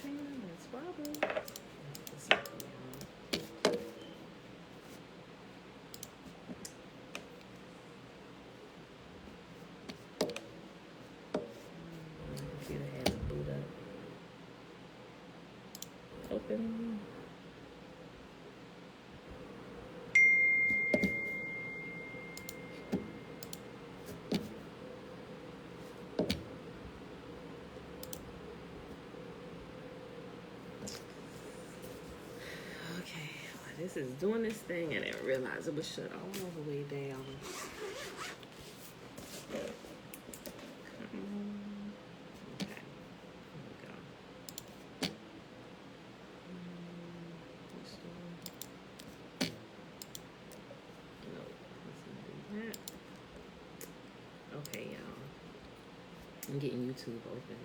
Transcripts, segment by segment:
Katrina, that's Robert. Computer had to boot up. Open. This is doing this thing and I didn't realize it was shut all the way down. Come on. Okay. Here we go. Nope. Let's not do that. Okay, y'all. I'm getting YouTube open.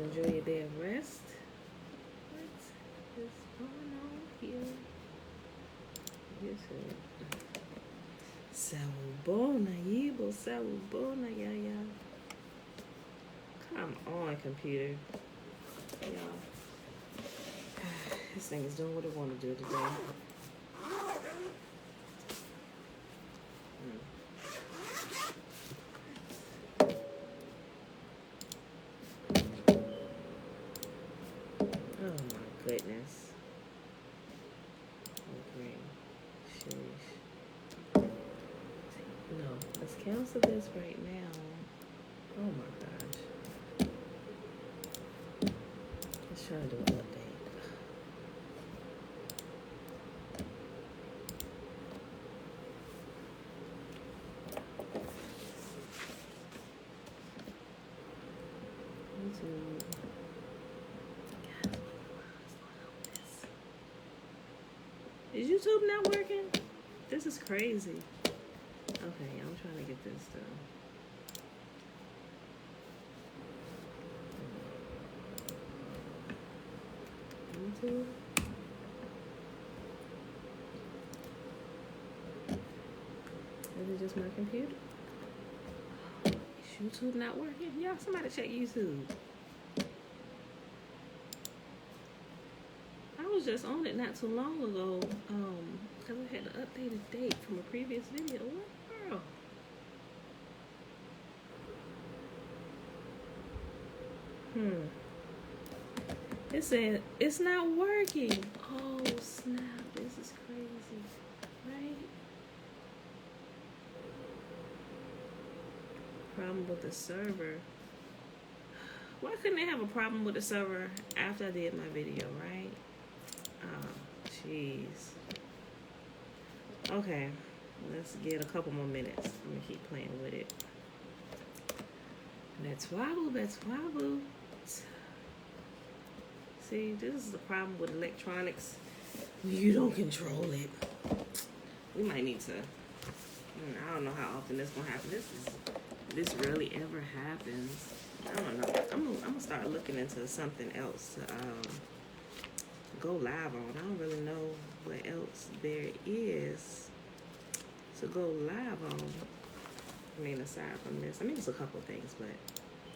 Enjoy your day of rest. What is going on here? This is Sawubona, Yibo, Sawubona, yeah. Come on, computer. Y'all. This thing is doing what it want to do today. Goodness. Okay. Sheesh. No, let's cancel this right now. Oh my gosh. Let's try to do an update. YouTube. Is YouTube not working? This is crazy. Okay, I'm trying to get this done. YouTube. Is it just my computer? Is YouTube not working? Y'all, somebody check YouTube. I was just on it not too long ago, because I had an updated date from a previous video. What girl? It said it's not working. Oh snap! This is crazy, right? Problem with the server. Why couldn't they have a problem with the server after I did my video, right? Oh, jeez. Okay, let's get a couple more minutes. I'm gonna keep playing with it. Let's wobble. See, this is the problem with electronics. You don't control it. We might need to. I don't know how often this gonna happen. This rarely ever happens. I don't know. I'm gonna start looking into something else to go live on. I don't really know what else there is to go live on. I mean, aside from this, I mean, there's a couple things, but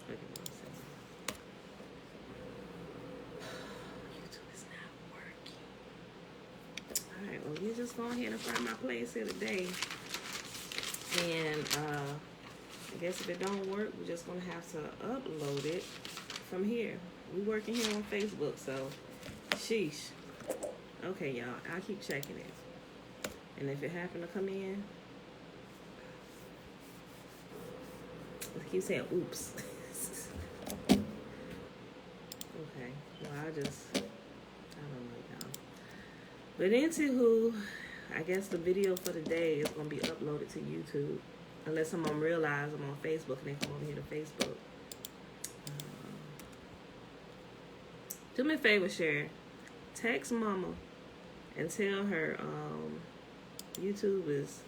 look at what I'm saying. YouTube is not working. All right, well, we're just going ahead and find my place here today, and I guess if it don't work, we're just gonna have to upload it from here. We're working here on Facebook, so sheesh. Okay, y'all, I'll keep checking it. And if it happened to come in, I keep saying oops. Okay, well, I don't know, y'all. But anywho, I guess the video for the day is gonna be uploaded to YouTube. Unless someone realizes I'm on Facebook and they come over here to Facebook. Do me a favor, share. Text mama and tell her YouTube is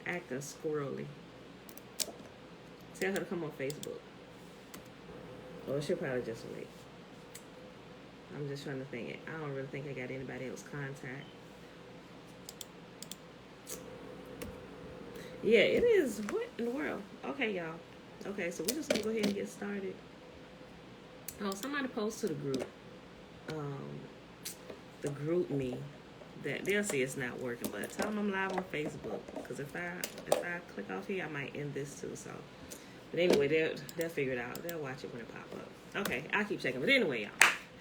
acting squirrely. Tell her to come on Facebook. Or she'll probably just wait. I'm just trying to think. I don't really think I got anybody else contact. Yeah, it is. What in the world? Okay, y'all. Okay, so we're just gonna go ahead and get started. Oh, somebody post to the group. The group me. That they'll see it's not working, but tell them I'm live on Facebook. Because if I click off here, I might end this too. So, but anyway, they'll figure it out. They'll watch it when it pop up. Okay, I'll keep checking. But anyway, y'all.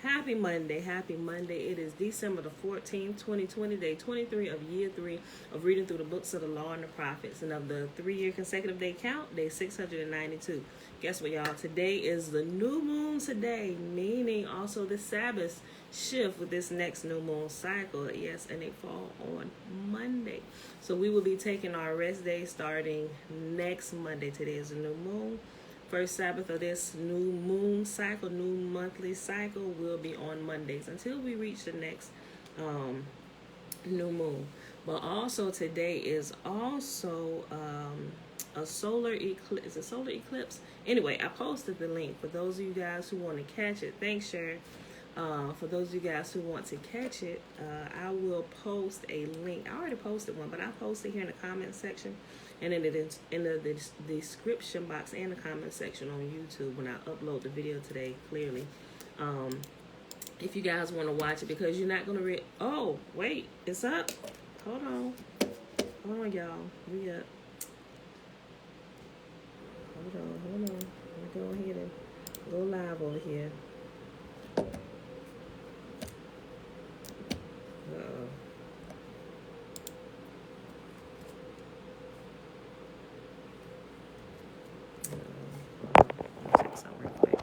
Happy Monday. Happy Monday. It is December the 14th, 2020, day 23 of year 3 of reading through the books of the law and the prophets. And of the 3-year consecutive day count, day 692. Guess what, y'all? Today is the new moon today, meaning also the Sabbath shift with this next new moon cycle. Yes, and they fall on Monday. So we will be taking our rest day starting next Monday. Today is the new moon. First Sabbath of this new moon cycle, new monthly cycle, will be on Mondays until we reach the next new moon. But also today is also a solar eclipse. Is it solar eclipse? Anyway, I posted the link for those of you guys who want to catch it. Thanks, Sharon. For those of you guys who want to catch it, I will post a link. I already posted one, but I'll post it here in the comment section. And then it is in the description box and the comment section on YouTube when I upload the video today, clearly. If you guys want to watch it, because you're not going to read. Oh, wait, it's up. Hold on, y'all. We up. Hold on. Let me go ahead and go live over here. Uh-oh. Check something real quick.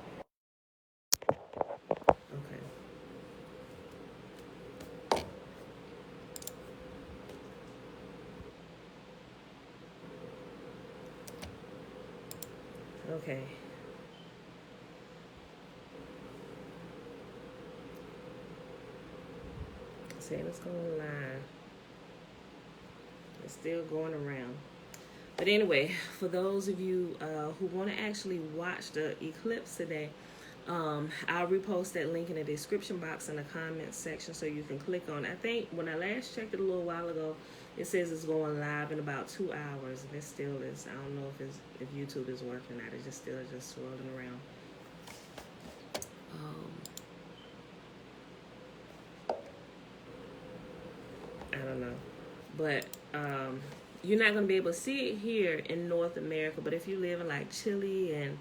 Okay. Okay. Saying it's going live. It's still going around. But anyway, for those of you who want to actually watch the eclipse today, I'll repost that link in the description box in the comments section so you can click on it. I think when I last checked it a little while ago, it says it's going live in about 2 hours. And it still is. I don't know if YouTube is working or not. It's just still just swirling around. I don't know. But you're not going to be able to see it here in North America. But if you live in like Chile and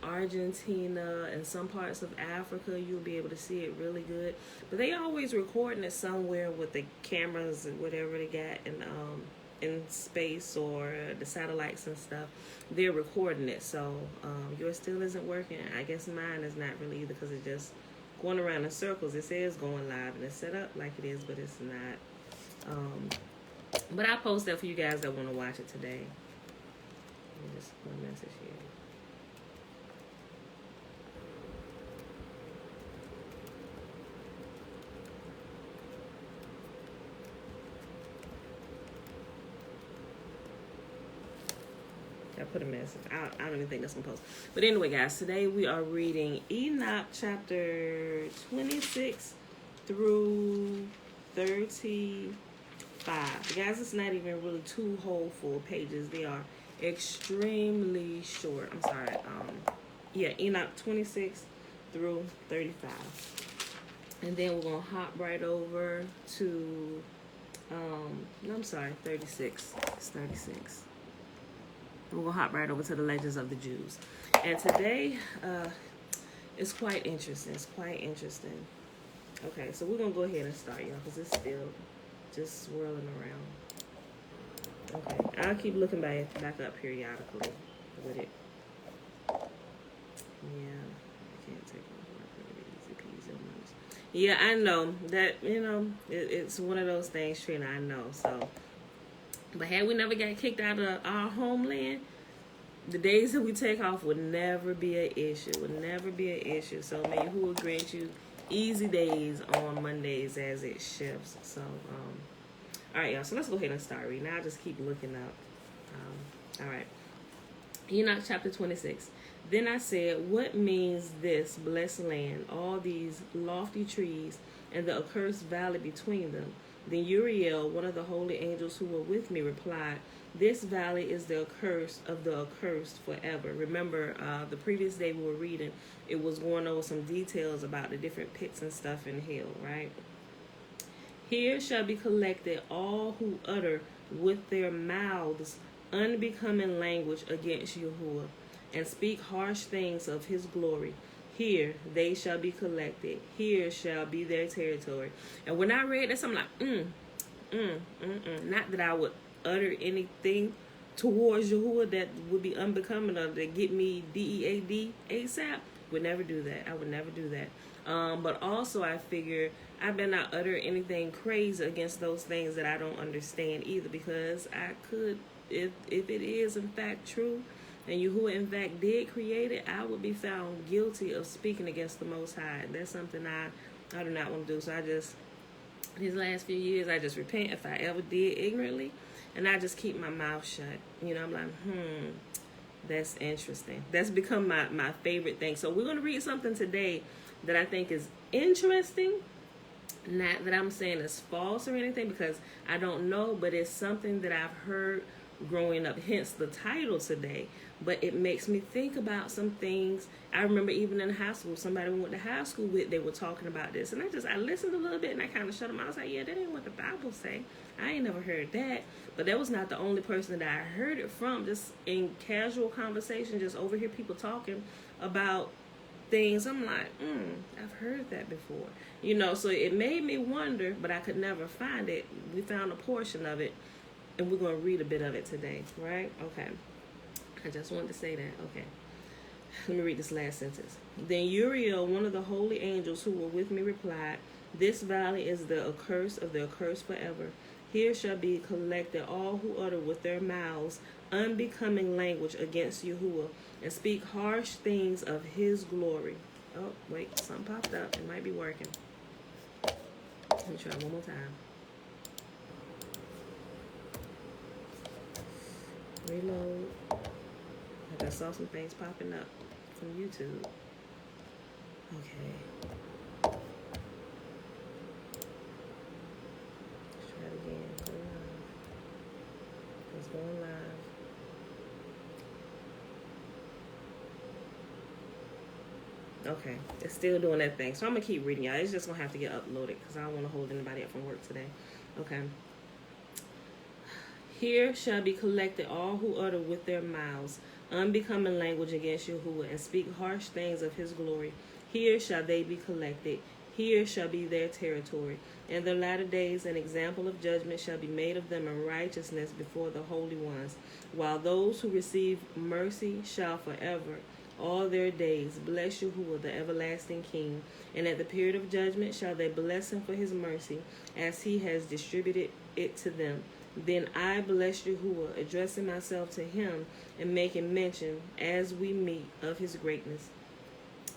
Argentina and some parts of Africa, you'll be able to see it really good. But they always recording it somewhere with the cameras and whatever they got in space or the satellites and stuff. They're recording it. So yours still isn't working. I guess mine is not really either because it's just going around in circles. It says going live and it's set up like it is, but it's not. But I'll post that for you guys that want to watch it today. Let me just put a message here. I put a message. I don't even think that's gonna post. But anyway, guys, today we are reading Enoch chapter 26 through 35. Guys, it's not even really 2 whole full pages. They are extremely short. I'm sorry. Yeah, Enoch 26 through 35. And then we're gonna hop right over to no, I'm sorry, 36. It's 36. We're going to hop right over to the Legends of the Jews. And today is quite interesting. It's quite interesting. Okay, so we're going to go ahead and start, y'all, because it's still just swirling around. Okay, I'll keep looking back up periodically with it. Yeah, I can't take my easy peasy. Yeah, I know that, it's one of those things, Trina, I know, so. But had we never got kicked out of our homeland, the days that we take off would never be an issue. So may who will grant you easy days on Mondays as it shifts. So, all right, y'all. So let's go ahead and start reading. I'll just keep looking up. All right. Enoch chapter 26. Then I said, what means this blessed land, all these lofty trees, and the accursed valley between them? Then Uriel, one of the holy angels who were with me, replied, this valley is the accursed of the accursed forever. Remember, the previous day we were reading, it was going over some details about the different pits and stuff in hell, right? Here shall be collected all who utter with their mouths unbecoming language against Yahuwah, and speak harsh things of his glory. Here they shall be collected. Here shall be their territory. And when I read this, I'm like, Not that I would utter anything towards Yahuwah that would be unbecoming of that get me DEAD ASAP. Would never do that. I would never do that. But also I figure I better not utter anything crazy against those things that I don't understand either, because I could, if it is in fact true, and Yahuwah in fact did create it, I would be found guilty of speaking against the Most High. That's something I do not want to do. So I just, these last few years, I just repent if I ever did ignorantly, and I just keep my mouth shut. You know, I'm like, that's interesting. That's become my favorite thing. So we're going to read something today that I think is interesting. Not that I'm saying it's false or anything, because I don't know, but it's something that I've heard growing up, hence the title today. But it makes me think about some things. I remember even in high school, somebody we went to high school with, they were talking about this, and I listened a little bit, and I kind of shut them out. I was like, yeah, that ain't what the Bible say. I ain't never heard that. But that was not the only person that I heard it from. Just in casual conversation, just overhear people talking about things. I'm like, I've heard that before. You know, so it made me wonder, but I could never find it. We found a portion of it, and we're going to read a bit of it today, right? Okay. I just wanted to say that. Okay. Let me read this last sentence. Then Uriel, one of the holy angels who were with me, replied, this valley is the accursed of the accursed forever. Here shall be collected all who utter with their mouths unbecoming language against Yahuwah, and speak harsh things of his glory. Oh, wait, something popped up. It might be working. Let me try one more time. Reload. I saw some things popping up from YouTube. Okay. Let's try it again. Go live. It's going live. Okay, it's still doing that thing. So I'm going to keep reading, y'all. It's just going to have to get uploaded because I don't want to hold anybody up from work today. Okay. Here shall be collected all who utter with their mouths unbecoming language against Yahuwah, and speak harsh things of his glory. Here shall they be collected. Here shall be their territory. In the latter days an example of judgment shall be made of them in righteousness before the holy ones, while those who receive mercy shall forever all their days bless Yahuwah, the everlasting King. And at the period of judgment shall they bless him for his mercy, as he has distributed it to them. Then I bless Yahuwah, addressing myself to him and making mention, as we meet, of his greatness.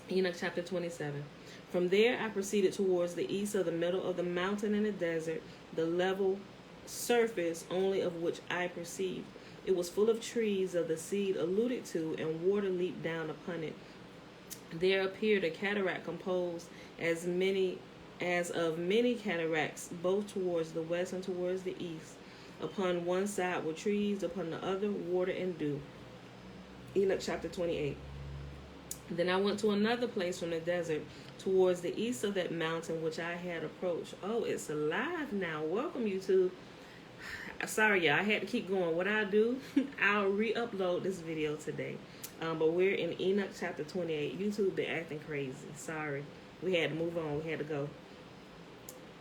Enoch chapter 27. From there I proceeded towards the east of the middle of the mountain and the desert, the level surface only of which I perceived. It was full of trees of the seed alluded to, and water leaped down upon it. There appeared a cataract composed as of many cataracts, both towards the west and towards the east. Upon one side were trees, upon the other water and dew. Enoch chapter 28. Then I went to another place from the desert, towards the east of that mountain which I had approached. Oh, it's alive now. Welcome, YouTube. Sorry, y'all. I had to keep going. What I'll do, I'll re-upload this video today. But we're in Enoch chapter 28. YouTube been acting crazy. Sorry. We had to move on. We had to go.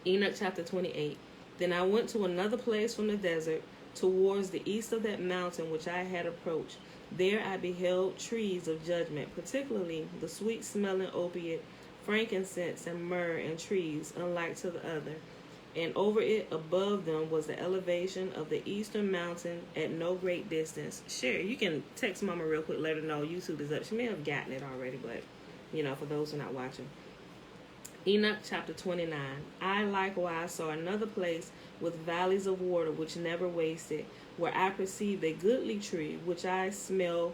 Enoch chapter 28. Then I went to another place from the desert, towards the east of that mountain which I had approached. There I beheld trees of judgment, particularly the sweet-smelling opiate, frankincense, and myrrh, and trees unlike to the other. And over it, above them, was the elevation of the eastern mountain at no great distance. Sherry, you can text Mama real quick, let her know YouTube is up. She may have gotten it already, but, you know, for those who are not watching. Enoch chapter 29. I likewise saw another place with valleys of water which never wasted, where I perceived a goodly tree, which I smell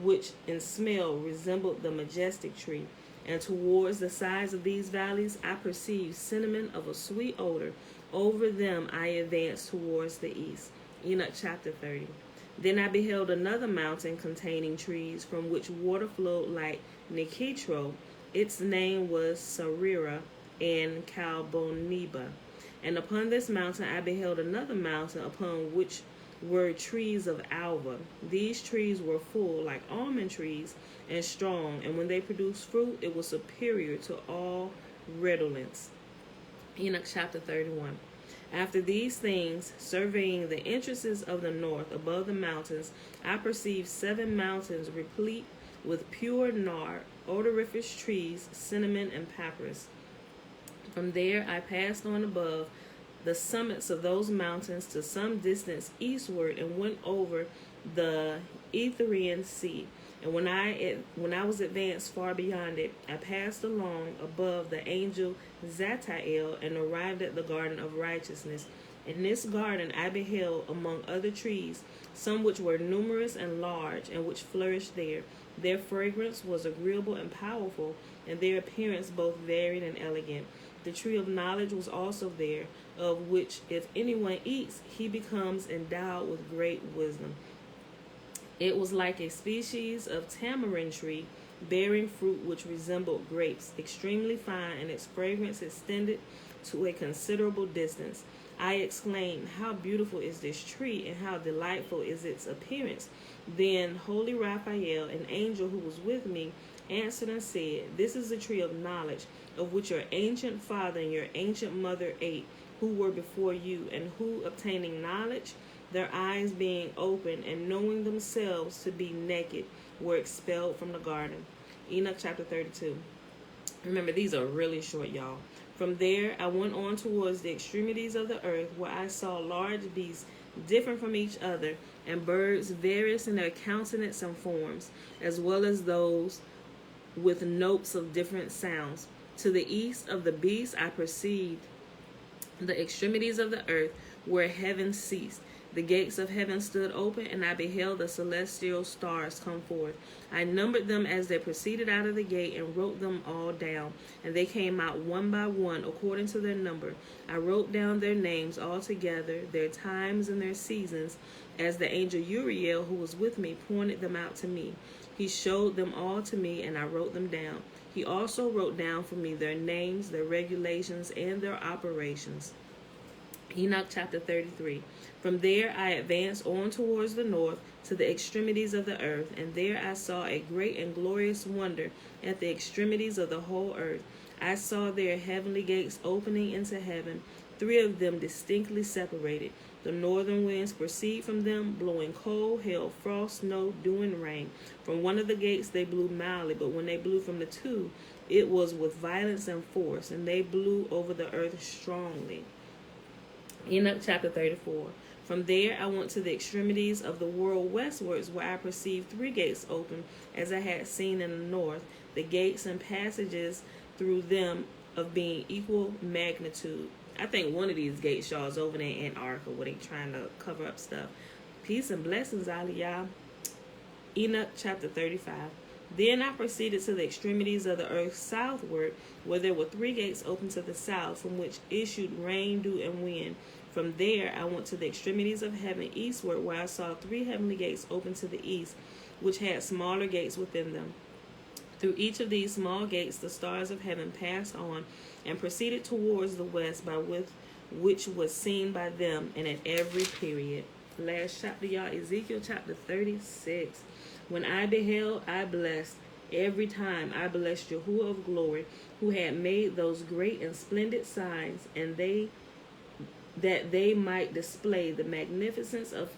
which in smell resembled the majestic tree. And towards the sides of these valleys I perceived cinnamon of a sweet odor. Over them I advanced towards the east. Enoch chapter 30. Then I beheld another mountain containing trees, from which water flowed like Nikitro. Its name was Sarira and Calboniba. And upon this mountain I beheld another mountain, upon which were trees of alva. These trees were full, like almond trees, and strong, and when they produced fruit, it was superior to all redolence. Enoch chapter 31. After these things, surveying the entrances of the north above the mountains, I perceived 7 mountains replete with pure nard, odoriferous trees, cinnamon, and papyrus. From there I passed on above the summits of those mountains to some distance eastward and went over the Etherian Sea. And when I was advanced far beyond it, I passed along above the angel Zatael and arrived at the garden of righteousness. In this garden I beheld, among other trees, some which were numerous and large, and which flourished there. Their fragrance was agreeable and powerful, and their appearance both varied and elegant. The tree of knowledge was also there, of which if anyone eats, he becomes endowed with great wisdom. It was like a species of tamarind tree, bearing fruit which resembled grapes, extremely fine, and its fragrance extended to a considerable distance. I exclaimed, "How beautiful is this tree, and how delightful is its appearance!" Then holy Raphael, an angel who was with me, answered and said, "This is the tree of knowledge, of which your ancient father and your ancient mother ate, who were before you, and who, obtaining knowledge, their eyes being open, and knowing themselves to be naked, were expelled from the garden." Enoch chapter 32. Remember, these are really short, y'all. From there I went on towards the extremities of the earth, where I saw large beasts different from each other, and birds various in their countenance and forms, as well as those with notes of different sounds. To the east of the beasts I perceived the extremities of the earth, where heaven ceased. The gates of heaven stood open, and I beheld the celestial stars come forth. I numbered them as they proceeded out of the gate, and wrote them all down. And they came out one by one, according to their number. I wrote down their names altogether, their times and their seasons, as the angel Uriel, who was with me, pointed them out to me. He showed them all to me, and I wrote them down. He also wrote down for me their names, their regulations, and their operations. Enoch chapter 33. From there I advanced on towards the north to the extremities of the earth, and there I saw a great and glorious wonder at the extremities of the whole earth. I saw there heavenly gates opening into heaven, 3 of them distinctly separated. The northern winds proceed from them, blowing cold, hail, frost, snow, dew, and rain. From one of the gates they blew mildly, but when they blew from the 2, it was with violence and force, and they blew over the earth strongly. Enoch chapter 34. From there I went to the extremities of the world westwards, where I perceived 3 gates open, as I had seen in the north, the gates and passages through them of being equal magnitude. I think one of these gates, y'all, is over there in Antarctica, where they trying to cover up stuff. Peace and blessings, y'all. Enoch chapter 35. Then I proceeded to the extremities of the earth southward, where there were 3 gates open to the south, from which issued rain, dew, and wind. From there I went to the extremities of heaven eastward, where I saw 3 heavenly gates open to the east, which had smaller gates within them. Through each of these small gates the stars of heaven passed on, and proceeded towards the west, by which was seen by them, and at every period. Last chapter, y'all, Ezekiel chapter 36. When I beheld, I blessed. Every time I blessed Yahuwah of glory, who had made those great and splendid signs, and that they might display the magnificence of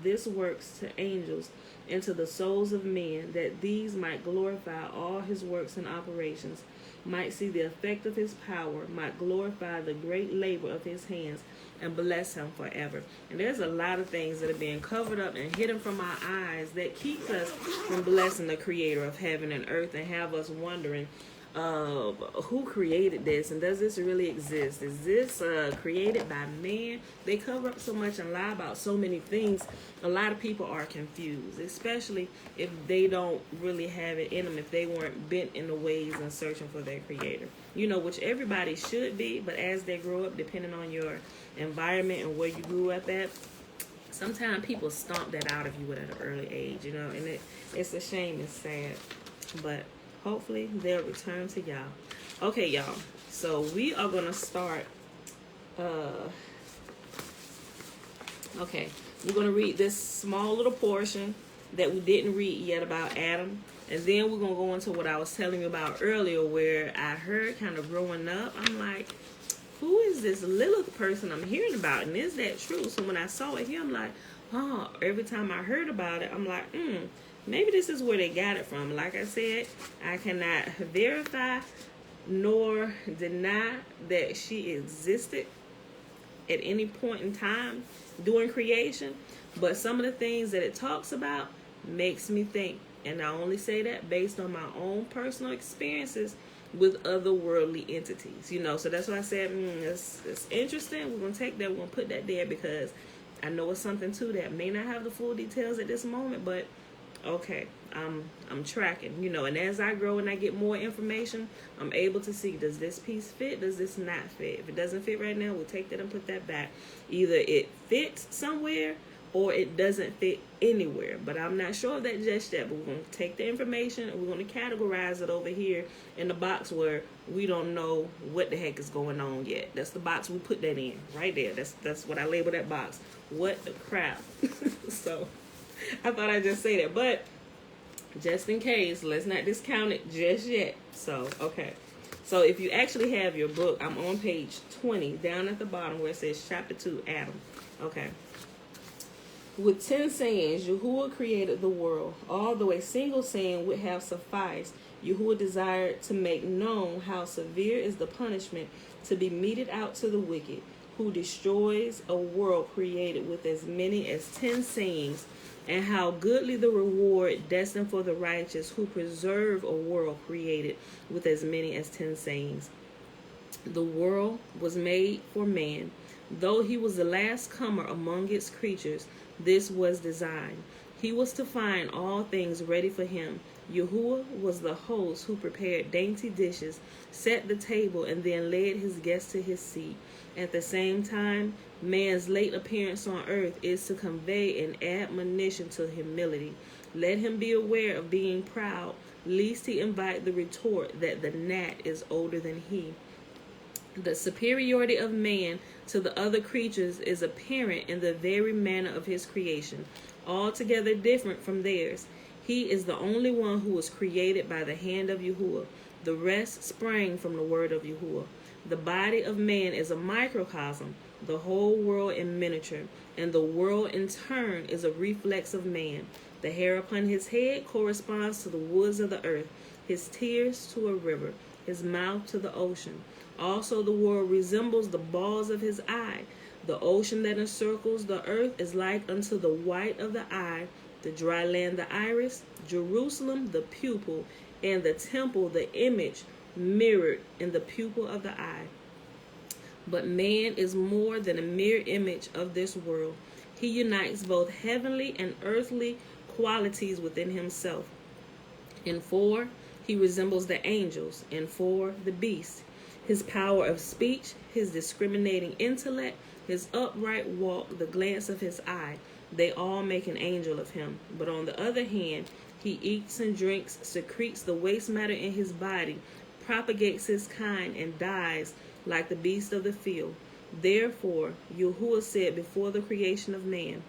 this works to angels and to the souls of men, that these might glorify all his works and operations, might see the effect of his power, might glorify the great labor of his hands, and bless him forever. And there's a lot of things that are being covered up and hidden from our eyes that keeps us from blessing the creator of heaven and earth, and have us wondering who created this and does this really exist? Is this created by man? They cover up so much and lie about so many things. A lot of people are confused, especially if they don't really have it in them, if they weren't bent in the ways and searching for their creator. You know, which everybody should be, but as they grow up, depending on your environment and where you grew up at, sometimes people stomp that out of you at an early age, you know, and it's a shame, it's sad, but hopefully they'll return to y'all. Okay, y'all, so we are going to start, okay, we're going to read this small little portion that we didn't read yet about Adam, and then we're going to go into what I was telling you about earlier, where I heard kind of growing up, I'm like, who is this Lilith person I'm hearing about? And is that true? So when I saw it here, I'm like, oh, every time I heard about it, I'm like, maybe this is where they got it from. Like I said, I cannot verify nor deny that she existed at any point in time during creation. But some of the things that it talks about makes me think. And I only say that based on my own personal experiences with other worldly entities, you know. So that's why I said it's interesting. We're gonna take that, we're gonna put that there, because I know it's something to that. May not have the full details at this moment, but okay, I'm tracking, you know. And as I grow and I get more information, I'm able to see, does this piece fit, does this not fit? If it doesn't fit right now, we'll take that and put that back. Either it fits somewhere or it doesn't fit anywhere, but I'm not sure of that just yet. But we're going to take the information and we're going to categorize it over here in the box where we don't know what the heck is going on yet. That's the box we put that in right there. That's what I label that box. What the crap? So I thought I'd just say that, but just in case, let's not discount it just yet. So okay, so if you actually have your book, I'm on page 20 down at the bottom where it says chapter 2, Adam. Okay. With 10 sayings, Yahuwah created the world. Although a single saying would have sufficed, Yahuwah desired to make known how severe is the punishment to be meted out to the wicked, who destroys a world created with as many as 10 sayings, and how goodly the reward destined for the righteous, who preserve a world created with as many as 10 sayings. The world was made for man. Though he was the last comer among its creatures, this was designed. He was to find all things ready for him. Yahuwah was the host who prepared dainty dishes, set the table, and then led his guests to his seat. At the same time, man's late appearance on earth is to convey an admonition to humility. Let him be aware of being proud, lest he invite the retort that the gnat is older than he. The superiority of man to the other creatures is apparent in the very manner of his creation, altogether different from theirs. He is the only one who was created by the hand of Yahuwah. The rest sprang from the word of Yahuwah. The body of man is a microcosm, the whole world in miniature, and the world in turn is a reflex of man. The hair upon his head corresponds to the woods of the earth, his tears to a river, his mouth to the ocean. Also the world resembles the balls of his eye. The ocean that encircles the earth is like unto the white of the eye, the dry land the iris, Jerusalem the pupil, and the temple the image mirrored in the pupil of the eye. But man is more than a mere image of this world. He unites both heavenly and earthly qualities within himself. In 4, he resembles the angels. In 4, the beast. His power of speech, his discriminating intellect, his upright walk, the glance of his eye, they all make an angel of him. But on the other hand, he eats and drinks, secretes the waste matter in his body, propagates his kind, and dies like the beast of the field. Therefore, Yahuwah said before the creation of man,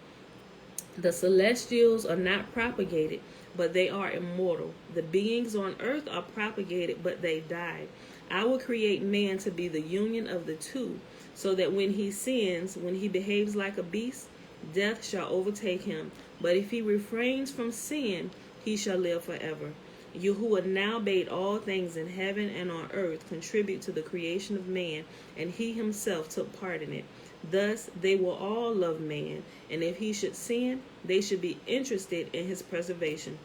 the celestials are not propagated, but they are immortal. The beings on earth are propagated, but they die. I will create man to be the union of the two, so that when he sins, when he behaves like a beast, death shall overtake him. But if he refrains from sin, he shall live forever. Yahuwah now bade all things in heaven and on earth contribute to the creation of man, and he himself took part in it. Thus they will all love man, and if he should sin, they should be interested in his preservation.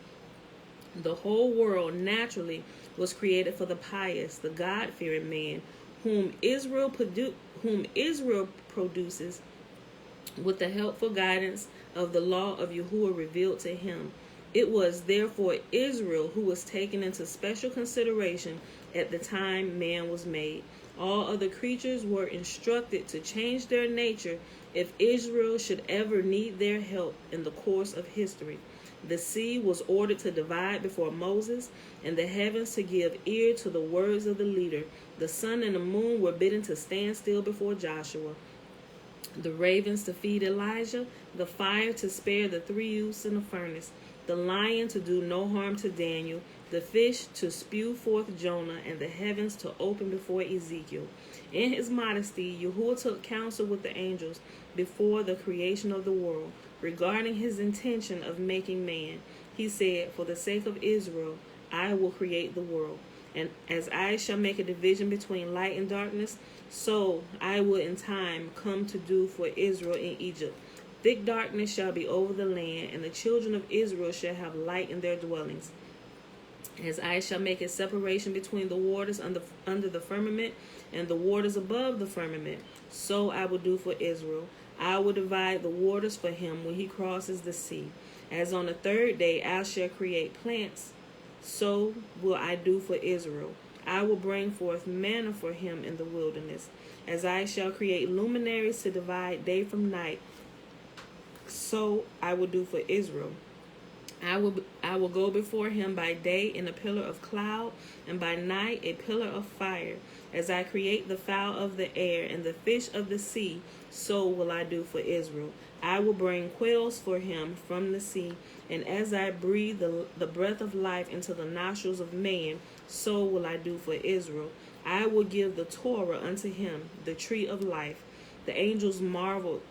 The whole world naturally was created for the pious, the God-fearing man, whom Israel produces with the helpful guidance of the law of Yahuwah revealed to him. It was therefore Israel who was taken into special consideration at the time man was made. All other creatures were instructed to change their nature if Israel should ever need their help in the course of history. The sea was ordered to divide before Moses, and the heavens to give ear to the words of the leader. The sun and the moon were bidden to stand still before Joshua. The ravens to feed Elijah, the fire to spare the 3 youths in the furnace, the lion to do no harm to Daniel, the fish to spew forth Jonah, and the heavens to open before Ezekiel. In his modesty, Yahuwah took counsel with the angels before the creation of the world regarding his intention of making man. He said, for the sake of Israel, I will create the world. And as I shall make a division between light and darkness, so I will in time come to do for Israel in Egypt. Thick darkness shall be over the land, and the children of Israel shall have light in their dwellings. As I shall make a separation between the waters under the firmament and the waters above the firmament, so I will do for Israel. I will divide the waters for him when he crosses the sea. As on the 3rd day I shall create plants, so will I do for Israel. I will bring forth manna for him in the wilderness. As I shall create luminaries to divide day from night, so I will do for Israel. I will go before him by day in a pillar of cloud, and by night a pillar of fire. As I create the fowl of the air and the fish of the sea, so will I do for Israel. I will bring quails for him from the sea, and as I breathe the breath of life into the nostrils of man, so will I do for Israel. I will give the Torah unto him, the tree of life. The angels marveled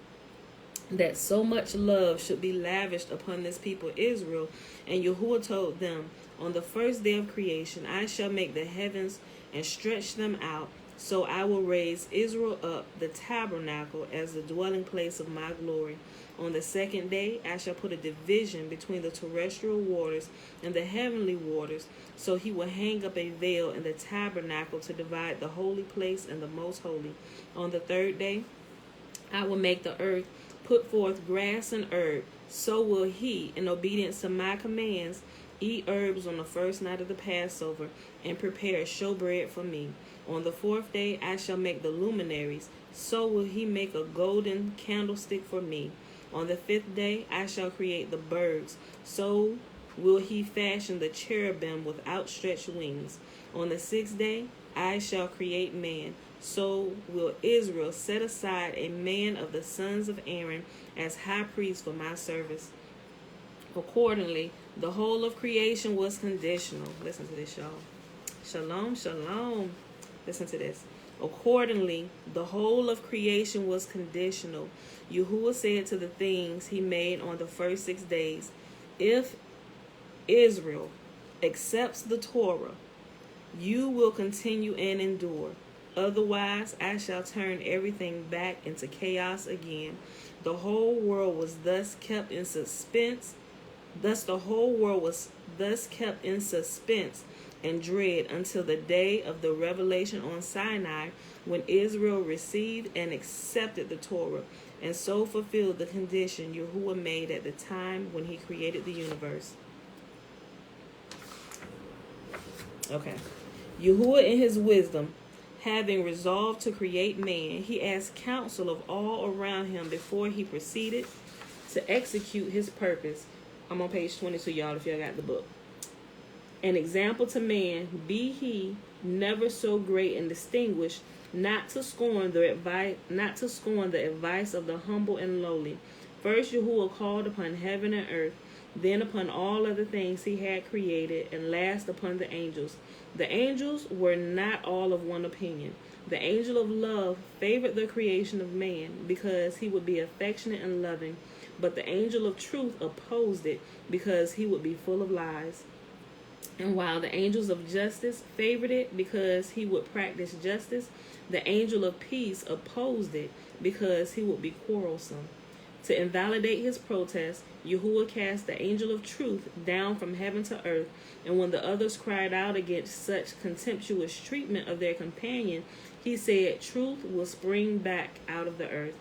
that so much love should be lavished upon this people Israel, and Yahuwah told them, on the 1st day of creation I shall make the heavens and stretch them out, so I will raise Israel up, the tabernacle, as the dwelling place of my glory. On the 2nd day I shall put a division between the terrestrial waters and the heavenly waters, so he will hang up a veil in the tabernacle to divide the holy place and the most holy. On the 3rd day I will make the earth put forth grass and herb, so will he, in obedience to my commands, eat herbs on the 1st night of the Passover, and prepare showbread for me. On the 4th day I shall make the luminaries, so will he make a golden candlestick for me. On the 5th day I shall create the birds, so will he fashion the cherubim with outstretched wings. On the 6th day I shall create man, so will Israel set aside a man of the sons of Aaron as high priest for my service. Accordingly, the whole of creation was conditional. Listen to this, y'all. Shalom, shalom. Listen to this. Accordingly, the whole of creation was conditional. Yahuwah said to the things he made on the first 6 days, if Israel accepts the Torah, you will continue and endure. Otherwise, I shall turn everything back into chaos again. The whole world was thus kept in suspense. The whole world was thus kept in suspense and dread until the day of the revelation on Sinai, when Israel received and accepted the Torah, and so fulfilled the condition Yahuwah made at the time when he created the universe. Okay. Yahuwah in his wisdom, having resolved to create man, he asked counsel of all around him before he proceeded to execute his purpose. I'm on page 22, y'all, if y'all got the book. An example to man, be he never so great and distinguished, not to scorn the advice of the humble and lowly. First Yahuwah called upon heaven and earth, then upon all other things he had created, and last upon the angels. The angels were not all of one opinion. The angel of love favored the creation of man because he would be affectionate and loving, but the angel of truth opposed it because he would be full of lies. And while the angels of justice favored it because he would practice justice, the angel of peace opposed it because he would be quarrelsome. To invalidate his protest, Yahuwah cast the angel of truth down from heaven to earth, and when the others cried out against such contemptuous treatment of their companion, he said, truth will spring back out of the earth.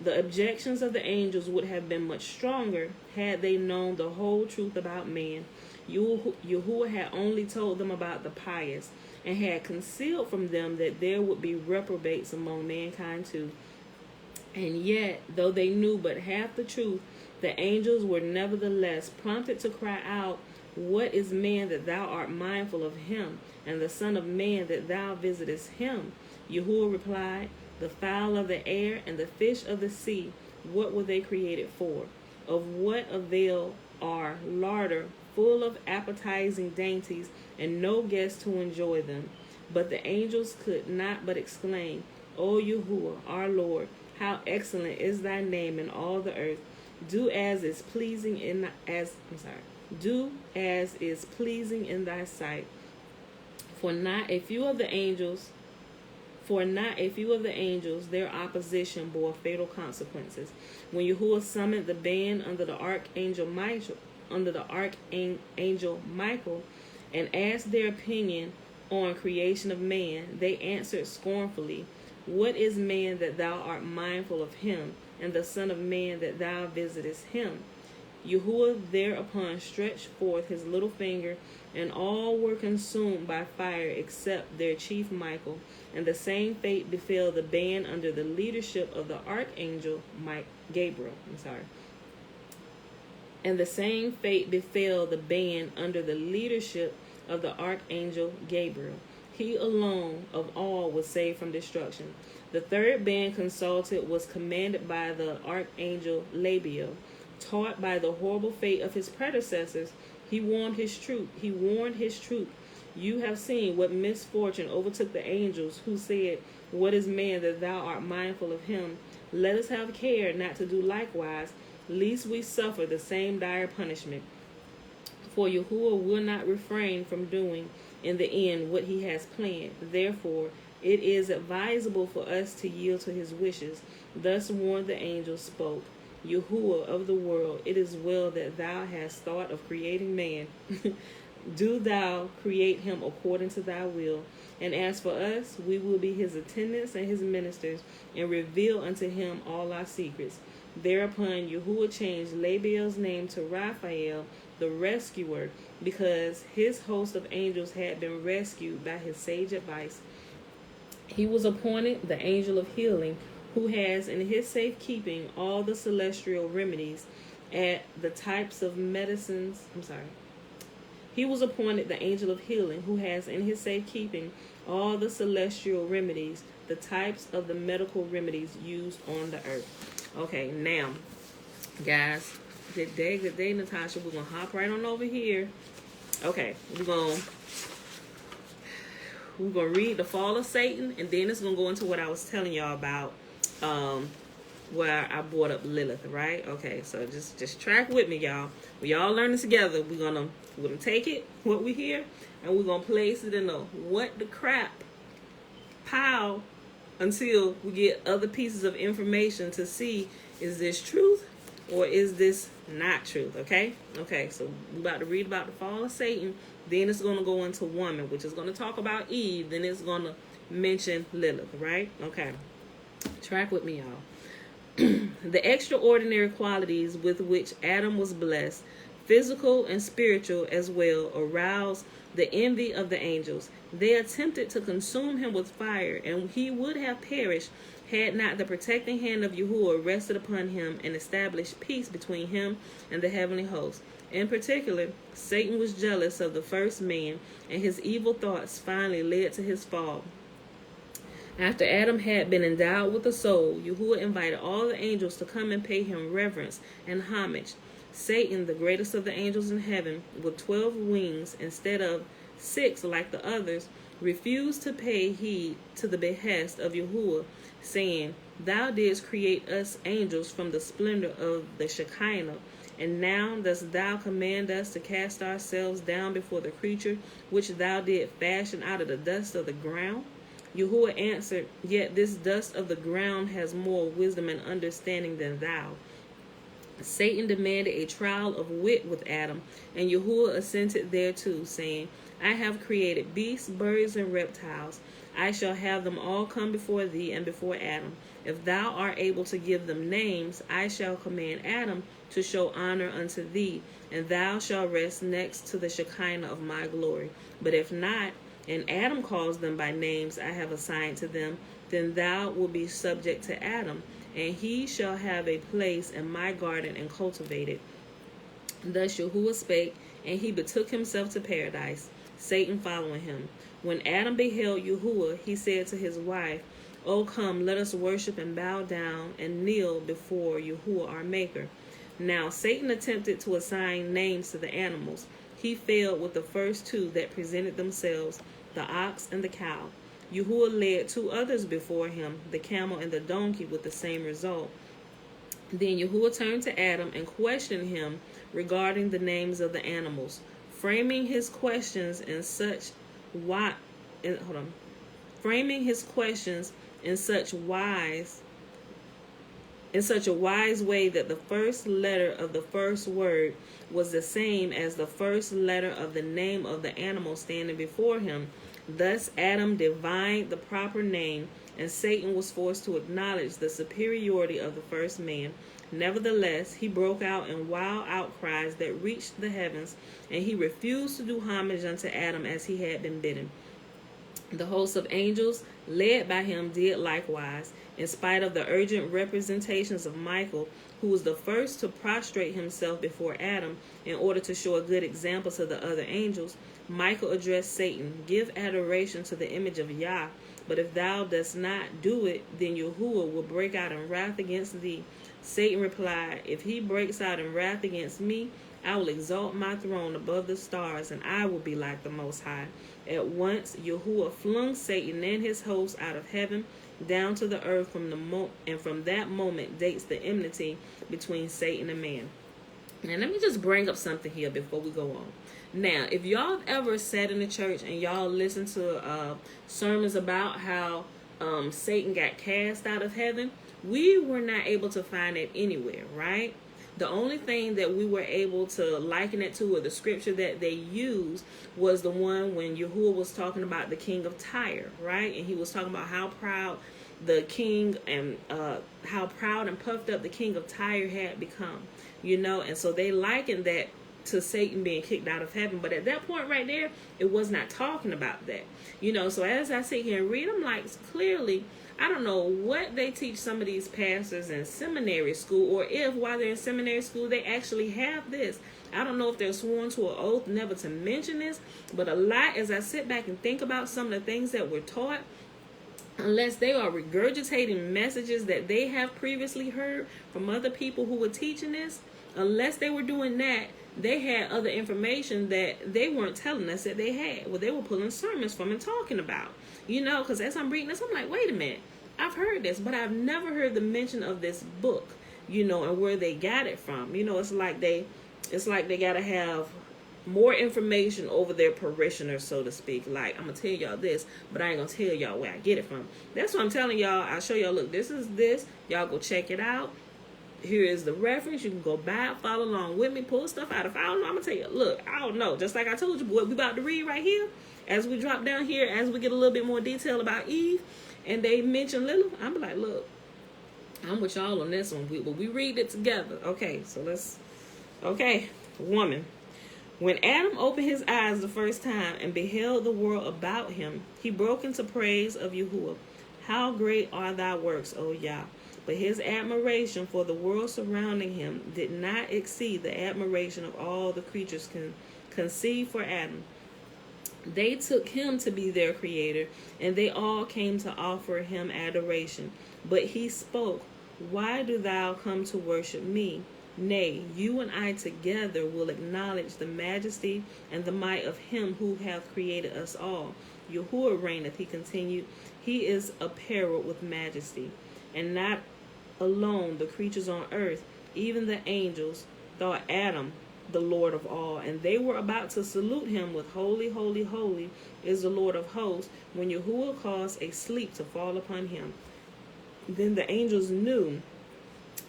The objections of the angels would have been much stronger had they known the whole truth about man. Yahuwah had only told them about the pious, and had concealed from them that there would be reprobates among mankind too. And yet, though they knew but half the truth, the angels were nevertheless prompted to cry out, what is man that thou art mindful of him, and the son of man that thou visitest him? Yahuwah replied, the fowl of the air and the fish of the sea, what were they created for? Of what avail are larder full of appetizing dainties, and no guest to enjoy them? But the angels could not but exclaim, O Yahuwah, our Lord, how excellent is thy name in all the earth. Do as is pleasing in thy sight. For not a few of the angels, their opposition bore fatal consequences. When Yahuwah summoned the band under the archangel Michael, and asked their opinion on creation of man, they answered scornfully, what is man that thou art mindful of him, and the son of man that thou visitest him? Yahuwah thereupon stretched forth his little finger, and all were consumed by fire except their chief Michael, and the same fate befell the band under the leadership of the archangel Gabriel. And the same fate befell the band under the leadership of the archangel Gabriel. He alone of all was saved from destruction. The third band consulted was commanded by the archangel Labiel. Taught by the horrible fate of his predecessors, he warned his troop. You have seen what misfortune overtook the angels who said, what is man that thou art mindful of him? Let us have care not to do likewise, lest we suffer the same dire punishment. For Yahuwah will not refrain from doing in the end what he has planned. Therefore, it is advisable for us to yield to his wishes. Thus warned the angel spoke. Yahuwah of the world, it is well that thou hast thought of creating man. Do thou create him according to thy will. And as for us, we will be his attendants and his ministers, and reveal unto him all our secrets. Thereupon Yahuwah changed Labiel's name to Raphael, the rescuer, because his host of angels had been rescued by his sage advice. He was appointed the angel of healing, who has in his safekeeping all the celestial remedies at the types of medicines. He was appointed the angel of healing, who has in his safekeeping all the celestial remedies, the types of the medical remedies used on the earth. Okay, now, guys, good day, Natasha. We're going to hop right on over here. Okay, we're going to read the fall of Satan, and then it's going to go into what I was telling y'all about, where I brought up Lilith, right? Okay, so just track with me, y'all. We all learning together. We're gonna take it, what we hear, and we're gonna place it in a what the crap pile until we get other pieces of information to see, is this truth or is this not truth? Okay, so we're about to read about the fall of Satan. Then it's gonna go into woman, which is gonna talk about Eve. Then it's gonna mention Lilith, right? Okay, track with me, y'all. The extraordinary qualities with which Adam was blessed, physical and spiritual as well, aroused the envy of the angels. They attempted to consume him with fire, and he would have perished had not the protecting hand of Yahuwah rested upon him and established peace between him and the heavenly host. In particular, Satan was jealous of the first man, and his evil thoughts finally led to his fall. After Adam had been endowed with a soul, Yahuwah invited all the angels to come and pay him reverence and homage. Satan, the greatest of the angels in heaven, with 12 wings instead of 6 like the others, refused to pay heed to the behest of Yahuwah, saying, Thou didst create us angels from the splendor of the Shekinah, and now dost thou command us to cast ourselves down before the creature which thou didst fashion out of the dust of the ground? Yahuwah answered, Yet this dust of the ground has more wisdom and understanding than thou. Satan demanded a trial of wit with Adam, and Yahuwah assented thereto, saying, I have created beasts, birds, and reptiles. I shall have them all come before thee and before Adam. If thou art able to give them names, I shall command Adam to show honor unto thee, and thou shalt rest next to the Shekinah of my glory. But if not, and Adam calls them by names I have assigned to them, then thou wilt be subject to Adam, and he shall have a place in my garden and cultivate it. Thus Yahuwah spake, and he betook himself to paradise, Satan following him. When Adam beheld Yahuwah, he said to his wife, O come, let us worship and bow down and kneel before Yahuwah our Maker. Now Satan attempted to assign names to the animals. He failed with the first two that presented themselves, the ox and the cow. Yahuwah led two others before him, the camel and the donkey, with the same result. Then Yahuwah turned to Adam and questioned him regarding the names of the animals, framing his questions in such a wise way that the first letter of the first word was the same as the first letter of the name of the animal standing before him. Thus Adam divined the proper name, and Satan was forced to acknowledge the superiority of the first man. Nevertheless, he broke out in wild outcries that reached the heavens, and he refused to do homage unto Adam as he had been bidden. The host of angels, led by him, did likewise, in spite of the urgent representations of Michael, who was the first to prostrate himself before Adam in order to show a good example to the other angels. Michael addressed Satan, Give adoration to the image of Yah, but if thou dost not do it, then Yahuwah will break out in wrath against thee. Satan replied, If he breaks out in wrath against me, I will exalt my throne above the stars, and I will be like the Most High. At once Yahuwah flung Satan and his hosts out of heaven down to the earth, and from that moment dates the enmity between Satan and man. Now let me just bring up something here before we go on. Now, if y'all have ever sat in the church and y'all listen to sermons about how Satan got cast out of heaven, we were not able to find it anywhere, right? The only thing that we were able to liken it to, or the scripture that they used, was the one when Yahuwah was talking about the king of Tyre, right? And he was talking about how proud the king and how proud and puffed up the king of Tyre had become, and so they likened that to Satan being kicked out of heaven. But at that point right there, it was not talking about that, so as I sit here and read, I'm like, clearly, I don't know what they teach some of these pastors in seminary school, or if while they're in seminary school they actually have this. I don't know if they're sworn to an oath never to mention this, but a lot, as I sit back and think about some of the things that were taught, unless they are regurgitating messages that they have previously heard from other people who were teaching this, unless they were doing that, they had other information that they weren't telling us that they had. Well, they were pulling sermons from and talking about, because as I'm reading this, I'm like, wait a minute, I've heard this, but I've never heard the mention of this book, and where they got it from. It's like they got to have more information over their parishioners, so to speak. Like, I'm going to tell y'all this, but I ain't going to tell y'all where I get it from. That's what I'm telling y'all. I'll show y'all, look, this is this. Y'all go check it out. Here is the reference. You can go back, follow along with me, pull stuff out. If I don't know, I'm going to tell you, look, I don't know. Just like I told you, what we about to read right here, as we drop down here, as we get a little bit more detail about Eve, and they mention Lilith, I'm like, look, I'm with y'all on this one. We read it together. Okay, so woman. When Adam opened his eyes the first time and beheld the world about him, he broke into praise of Yahuwah. How great are thy works, O Yah! But his admiration for the world surrounding him did not exceed the admiration of all the creatures conceived for Adam. They took him to be their creator, and they all came to offer him adoration. But he spoke, Why do thou come to worship me? Nay, you and I together will acknowledge the majesty and the might of him who hath created us all. Yahuwah reigneth, he continued. He is apparelled with majesty. And not alone the creatures on earth, even the angels, thought Adam the Lord of all, and they were about to salute him with holy, holy, holy is the Lord of hosts, when Yahuwah caused a sleep to fall upon him. Then the angels knew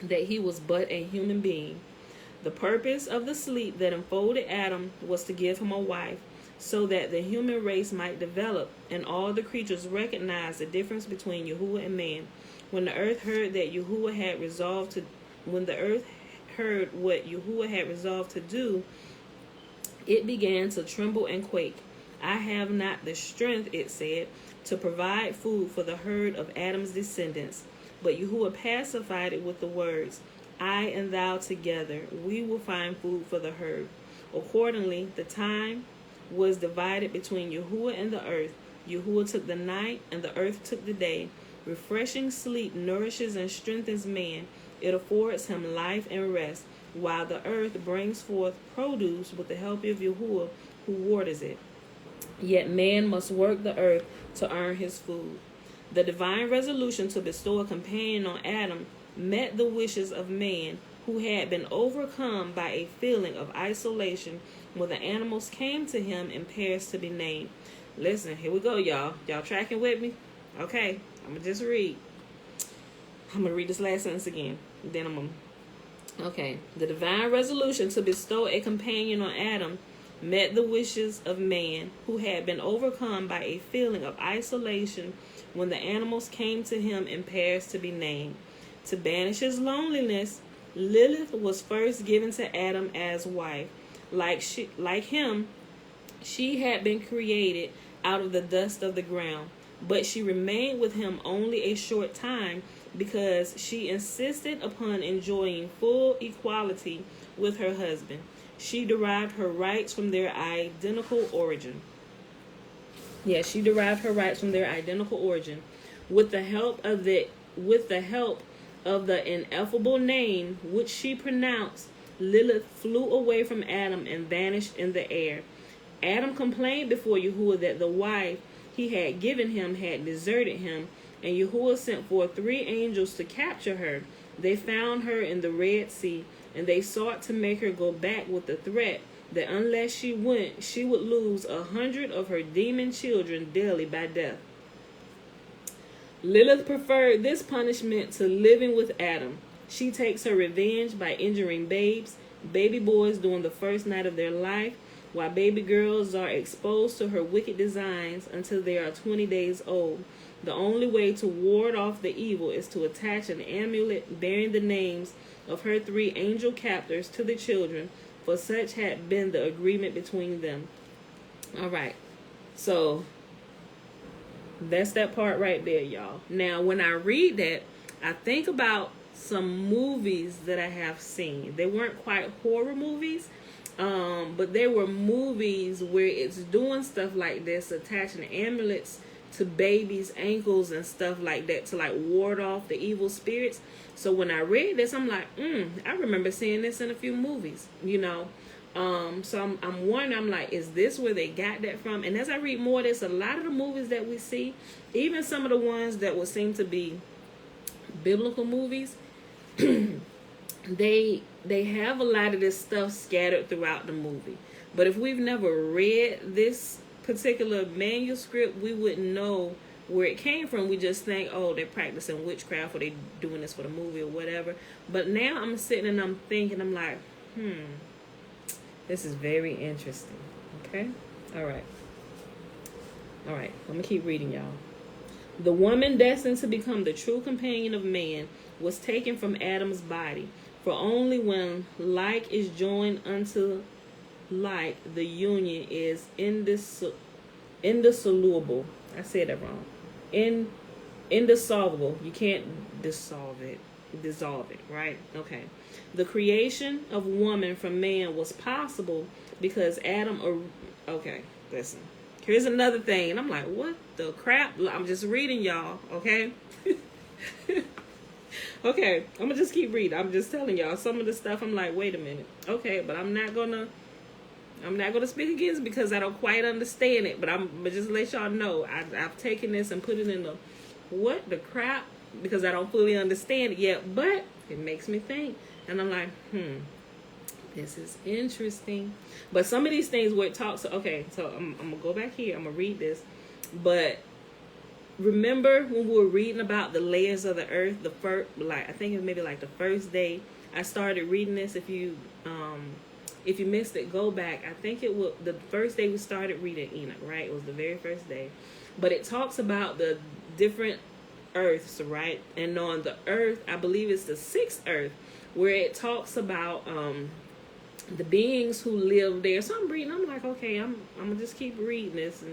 that he was but a human being. The purpose of the sleep that enfolded Adam was to give him a wife, so that the human race might develop, and all the creatures recognize the difference between Yahuwah and man. When the earth heard that Yahuwah had resolved to, when the earth heard what Yahuwah had resolved to do, it began to tremble and quake. I have not the strength, it said, to provide food for the herd of Adam's descendants. But Yahuwah pacified it with the words, I and thou together, we will find food for the herd. Accordingly, the time was divided between Yahuwah and the earth. Yahuwah took the night, and the earth took the day. Refreshing sleep nourishes and strengthens man. It affords him life and rest, while the earth brings forth produce with the help of Yahuwah, who waters it. Yet man must work the earth to earn his food. The divine resolution to bestow a companion on Adam met the wishes of man, who had been overcome by a feeling of isolation when the animals came to him in pairs to be named. Listen, here we go, y'all. Y'all tracking with me? Okay, I'm going to just read. I'm going to read this last sentence again. Then I'm going to... Okay. The divine resolution to bestow a companion on Adam met the wishes of man, who had been overcome by a feeling of isolation when the animals came to him in pairs to be named. To banish his loneliness, Lilith was first given to Adam as wife. Like him, she had been created out of the dust of the ground, but she remained with him only a short time because she insisted upon enjoying full equality with her husband. She derived her rights from their identical origin. She derived her rights from their identical origin. With the help of the ineffable name which she pronounced, Lilith flew away from Adam and vanished in the air. Adam complained before Yahuwah that the wife he had given him had deserted him, and Yahuwah sent forth 3 angels to capture her. They found her in the Red Sea, and they sought to make her go back with the threat that unless she went, she would lose 100 of her demon children daily by death. Lilith preferred this punishment to living with Adam. She takes her revenge by injuring baby boys during the first night of their life, while baby girls are exposed to her wicked designs until they are 20 days old. The only way to ward off the evil is to attach an amulet bearing the names of her 3 angel captors to the children, for such had been the agreement between them. All right, so that's that part right there, y'all. Now, when I read that, I think about some movies that I have seen. They weren't quite horror movies, but they were movies where it's doing stuff like this, attaching amulets to babies' ankles and stuff like that to like ward off the evil spirits. So when I read this, I'm like, I remember seeing this in a few movies, you know. So I'm wondering, I'm like, is this where they got that from? And as I read more of this, a lot of the movies that we see, even some of the ones that would seem to be biblical movies, they have a lot of this stuff scattered throughout the movie. But if we've never read this particular manuscript, we wouldn't know where it came from. We just think, oh, they're practicing witchcraft, or they doing this for the movie or whatever. But now I'm sitting and I'm thinking, I'm like, this is very interesting. Okay? All right. I'm going to keep reading, y'all. The woman destined to become the true companion of man was taken from Adam's body. For only when like is joined unto like, the union is indissoluble. I said that wrong. Indissoluble. You can't dissolve it, right? Okay. The creation of woman from man was possible because Adam... Okay, listen. Here's another thing. And I'm like, what the crap? I'm just reading, y'all, okay? Okay, I'm going to just keep reading. I'm just telling y'all some of the stuff. I'm like, wait a minute. Okay, but I'm not going to speak against it because I don't quite understand it. But I'm going to just let y'all know. I've taken this and put it in the what the crap because I don't fully understand it yet. But it makes me think. And I'm like, this is interesting. But some of these things where it talks, okay, so I'm going to go back here. I'm going to read this. But remember when we were reading about the layers of the earth, the first, like, I think it was maybe like the first day I started reading this. If you missed it, go back. I think it was the first day we started reading Enoch, right? It was the very first day. But it talks about the different earths, right? And on the earth, I believe it's the sixth earth, where it talks about the beings who live there. So I'm reading, I'm like, okay, I'm gonna just keep reading this,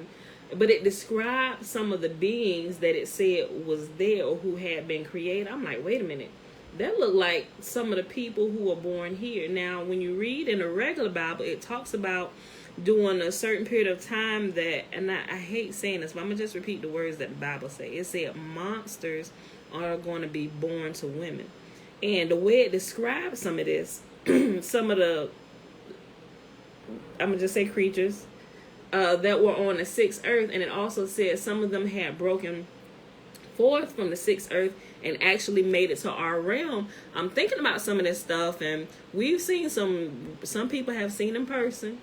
but it described some of the beings that it said was there or who had been created. I'm like, wait a minute, that looked like some of the people who were born here. Now, when you read in a regular Bible, it talks about during a certain period of time that, and I hate saying this, but I'm gonna just repeat the words that the Bible say. It said monsters are going to be born to women. And the way it describes some of this, some of the, I'm going to just say creatures that were on the sixth earth, and it also said some of them had broken forth from the sixth earth and actually made it to our realm. I'm thinking about some of this stuff, and we've seen some people have seen in person.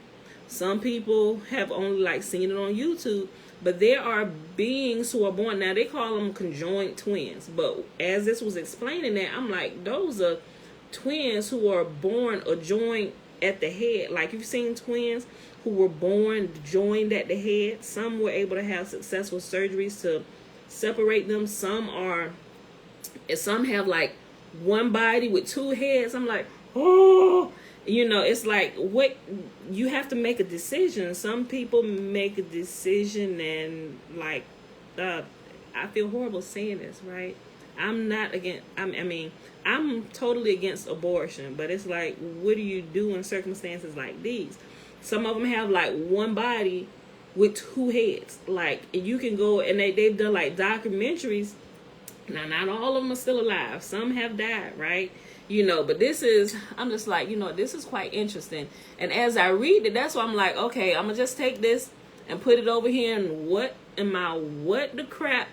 Some people have only like seen it on YouTube. But there are beings who are born, now they call them conjoined twins, but as this was explaining that, I'm like, those are twins who are born or joined at the head. Like, you've seen twins who were born joined at the head. Some were able to have successful surgeries to separate them. Some have like one body with two heads. I'm like, oh, you know, it's like, what, you have to make a decision. Some people make a decision, and like, I feel horrible saying this, right? I'm not against, I'm totally against abortion, but it's like, what do you do in circumstances like these? Some of them have like one body with two heads. Like, you can go, and they've done like documentaries. Now, not all of them are still alive. Some have died, right? You know, but this is, I'm just like, you know, this is quite interesting. And as I read it, that's why I'm like, okay, I'm going to just take this and put it over here in what the crap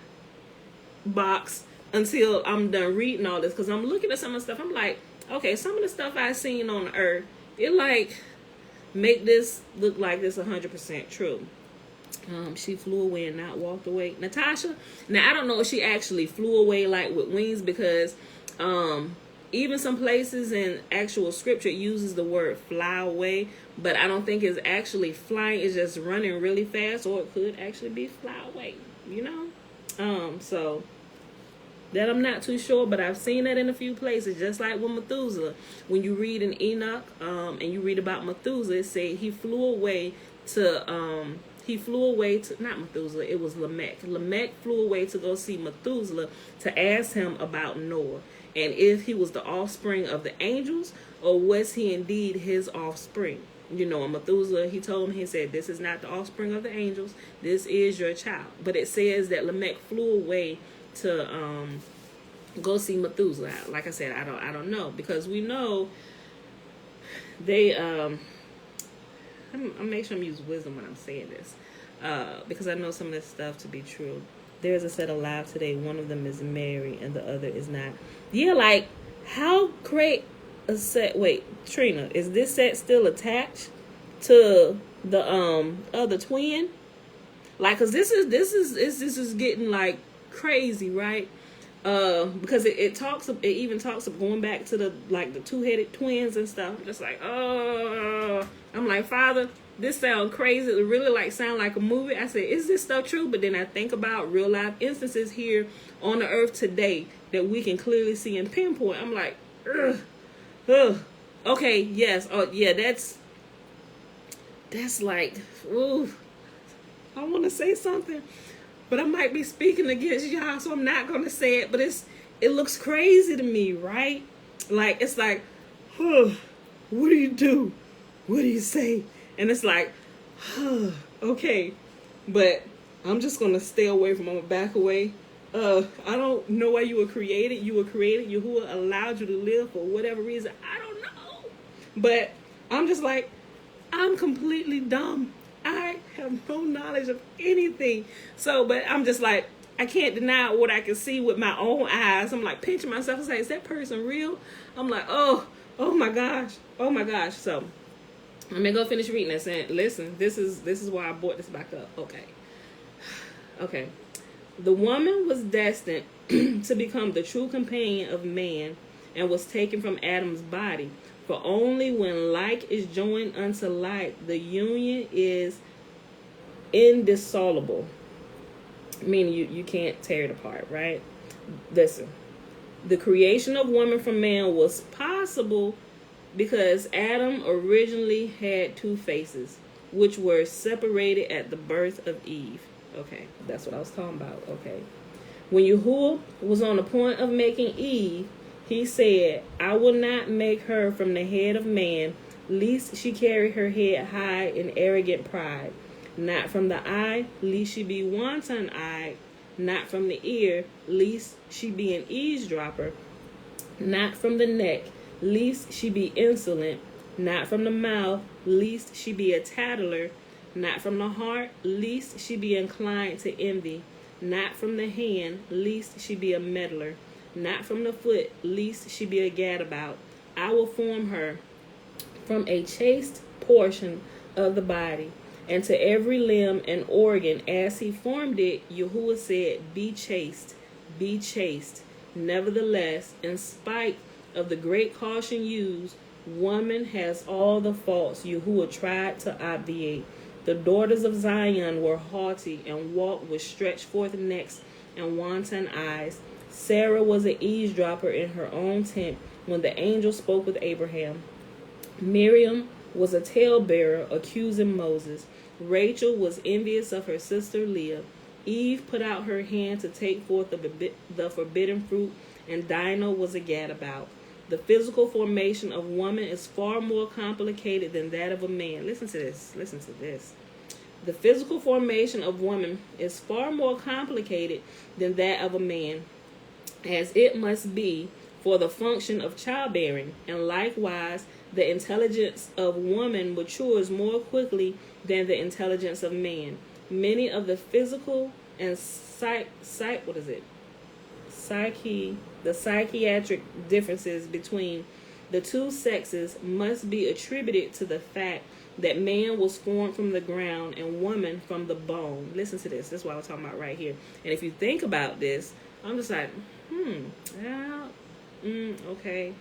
box until I'm done reading all this. Because I'm looking at some of the stuff. I'm like, okay, some of the stuff I've seen on the earth, it like make this look like this 100% true. She flew away and not walked away. Natasha, now I don't know if she actually flew away like with wings, because even some places in actual scripture uses the word fly away, but I don't think it's actually flying. It's just running really fast, or it could actually be fly away, you know? So that I'm not too sure, but I've seen that in a few places, just like with Methuselah. When you read in Enoch, and you read about Methuselah, it said he flew away to, not Methuselah, it was Lamech. Lamech flew away to go see Methuselah to ask him about Noah, and if he was the offspring of the angels, or was he indeed his offspring. You know, and Methuselah, he told him, he said, this is not the offspring of the angels, this is your child. But it says that Lamech flew away to go see Methuselah. Like I said, I don't know, because we know they I'm make sure I'm using wisdom when I'm saying this, because I know some of this stuff to be true. There's a set alive today. One of them is Mary and the other is not. Yeah, like, how create a set? Wait, Trina, is this set still attached to the other twin? Like, cause this is getting like crazy, right? Because it even talks of going back to the two-headed twins and stuff. I'm just like, oh, I'm like, Father, this sounds crazy. It really like sound like a movie. I said, is this stuff true? But then I think about real life instances here on the earth today that we can clearly see and pinpoint. I'm like, okay, yes, oh yeah, that's like, ooh, I want to say something, but I might be speaking against y'all, so I'm not gonna say it. But it looks crazy to me, right? Like, it's like, what do you do? What do you say? And it's like, okay, but I'm just gonna stay away from them, back away. I don't know why you were created. You were created. Yahuwah allowed you to live for whatever reason. I don't know. But I'm just like, I'm completely dumb. I have no knowledge of anything. So, but I'm just like, I can't deny what I can see with my own eyes. I'm like pinching myself and saying, is that person real? I'm like, oh my gosh. So I'm gonna go finish reading this, and listen, this is why I brought this back up. Okay. The woman was destined to become the true companion of man and was taken from Adam's body. For only when like is joined unto like, the union is indissoluble. Meaning you can't tear it apart, right? Listen. The creation of woman from man was possible because Adam originally had two faces, which were separated at the birth of Eve. Okay, that's what I was talking about. Okay. When Yahuwah was on the point of making Eve, he said, I will not make her from the head of man, lest she carry her head high in arrogant pride. Not from the eye, lest she be wanton-eyed. Not from the ear, lest she be an eavesdropper. Not from the neck, lest she be insolent. Not from the mouth, lest she be a tattler. Not from the heart, lest she be inclined to envy. Not from the hand, lest she be a meddler. Not from the foot, lest she be a gadabout. I will form her from a chaste portion of the body, and to every limb and organ as he formed it, Yahuwah said, be chaste, be chaste. Nevertheless, in spite of the great caution used, woman has all the faults Yahuwah tried to obviate. The daughters of Zion were haughty and walked with stretched forth necks and wanton eyes. Sarah was an eavesdropper in her own tent when the angel spoke with Abraham. Miriam was a talebearer accusing Moses. Rachel was envious of her sister Leah. Eve put out her hand to take forth the forbidden fruit, and Dinah was a gadabout. The physical formation of woman is far more complicated than that of a man. Listen to this. Listen to this. The physical formation of woman is far more complicated than that of a man, as it must be for the function of childbearing, and likewise the intelligence of woman matures more quickly than the intelligence of man. Many of the physical and psychiatric differences between the two sexes must be attributed to the fact that man was formed from the ground and woman from the bone. Listen to this. That's what I'm talking about right here. And if you think about this, I'm just like, okay.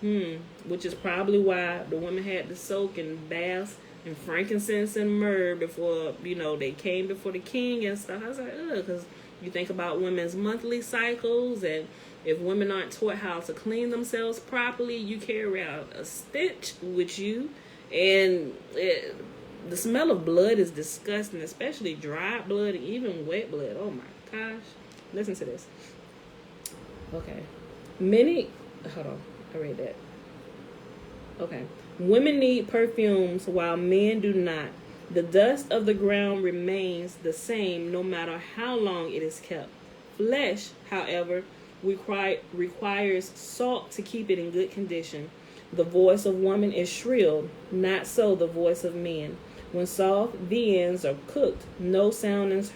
Which is probably why the woman had to soak in baths and frankincense and myrrh before, they came before the king and stuff. I was like, because you think about women's monthly cycles, and if women aren't taught how to clean themselves properly, you carry out a stench with you, and the smell of blood is disgusting, especially dry blood and even wet blood. Oh my gosh. Listen to this. Okay. Hold on. I read that. Okay. Women need perfumes while men do not. The dust of the ground remains the same no matter how long it is kept. Flesh, however, requires salt to keep it in good condition. The voice of woman is shrill, not so the voice of men. When soft viands are cooked, no sound is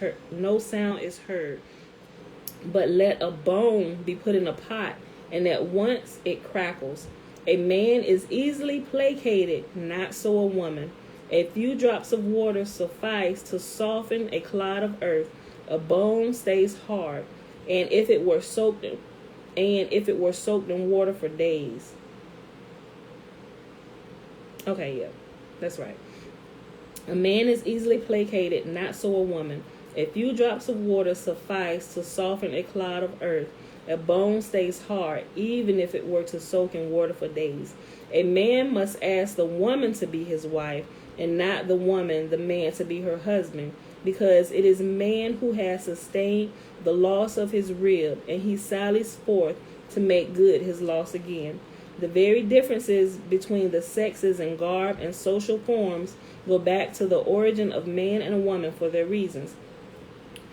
heard. But let a bone be put in a pot, and at once it crackles. A man is easily placated, not so a woman. A few drops of water suffice to soften a clod of earth. A bone stays hard, and if it were soaked in water for days. Okay, yeah, that's right. A man is easily placated, not so a woman. A few drops of water suffice to soften a clod of earth. A bone stays hard, even if it were to soak in water for days. A man must ask the woman to be his wife, and not the woman the man to be her husband, because it is man who has sustained the loss of his rib, and he sallies forth to make good his loss again. The very differences between the sexes in garb and social forms go back to the origin of man and a woman for their reasons.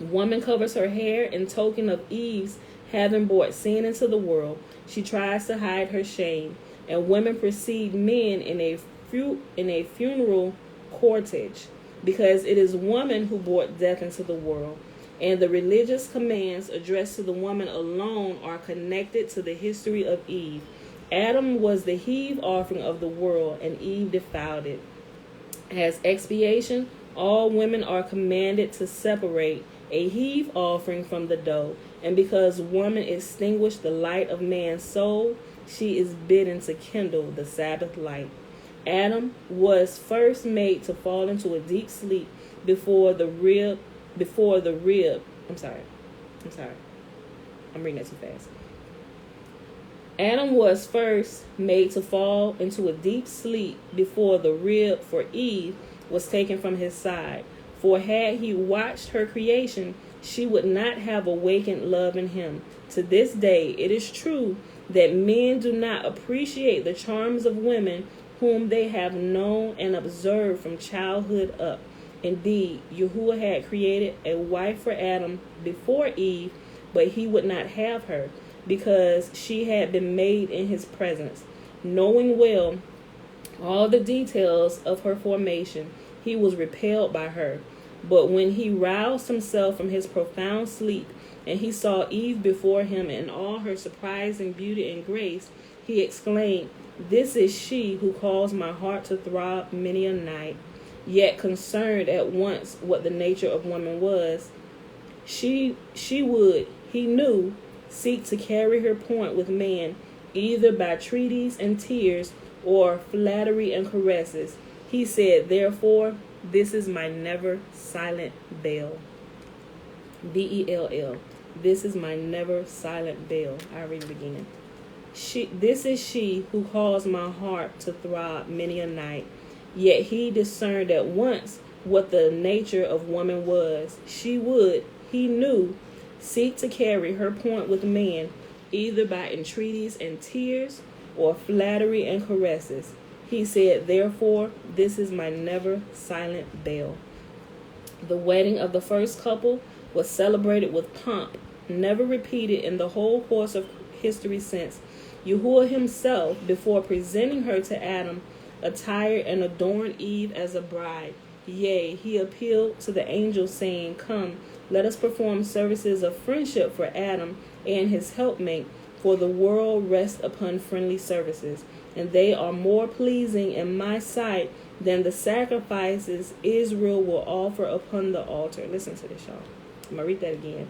Woman covers her hair in token of Eve's having brought sin into the world. She tries to hide her shame, and women precede men in a funeral cortege, because it is woman who brought death into the world. And the religious commands addressed to the woman alone are connected to the history of Eve. Adam was the heave offering of the world, and Eve defiled it. As expiation, all women are commanded to separate a heave offering from the dough. And because woman extinguished the light of man's soul, she is bidden to kindle the Sabbath light. Adam was first made to fall into a deep sleep before the rib. I'm reading that too fast. Adam was first made to fall into a deep sleep before the rib for Eve was taken from his side. For had he watched her creation, she would not have awakened love in him. To this day, it is true that men do not appreciate the charms of women whom they have known and observed from childhood up. Indeed, Yahuwah had created a wife for Adam before Eve, but he would not have her, because she had been made in his presence. Knowing well all the details of her formation, he was repelled by her. But when he roused himself from his profound sleep, and he saw Eve before him in all her surprising beauty and grace, he exclaimed, "This is she who caused my heart to throb many a night." Yet concerned at once what the nature of woman was, she would, he knew, seek to carry her point with man, either by treaties and tears or flattery and caresses. He said, therefore, this is my never silent bell. Bell. This is my never silent bell. I read it again. This is she who caused my heart to throb many a night. Yet he discerned at once what the nature of woman was. She would, he knew, seek to carry her point with man, either by entreaties and tears or flattery and caresses. He said, therefore, this is my never silent bell. The wedding of the first couple was celebrated with pomp, never repeated in the whole course of history since. Yahuwah himself, before presenting her to Adam, attired and adorned Eve as a bride. Yea, he appealed to the angels, saying, come, let us perform services of friendship for Adam and his helpmate, for the world rests upon friendly services, and they are more pleasing in my sight than the sacrifices Israel will offer upon the altar. Listen to this, y'all. I'm going to read that again.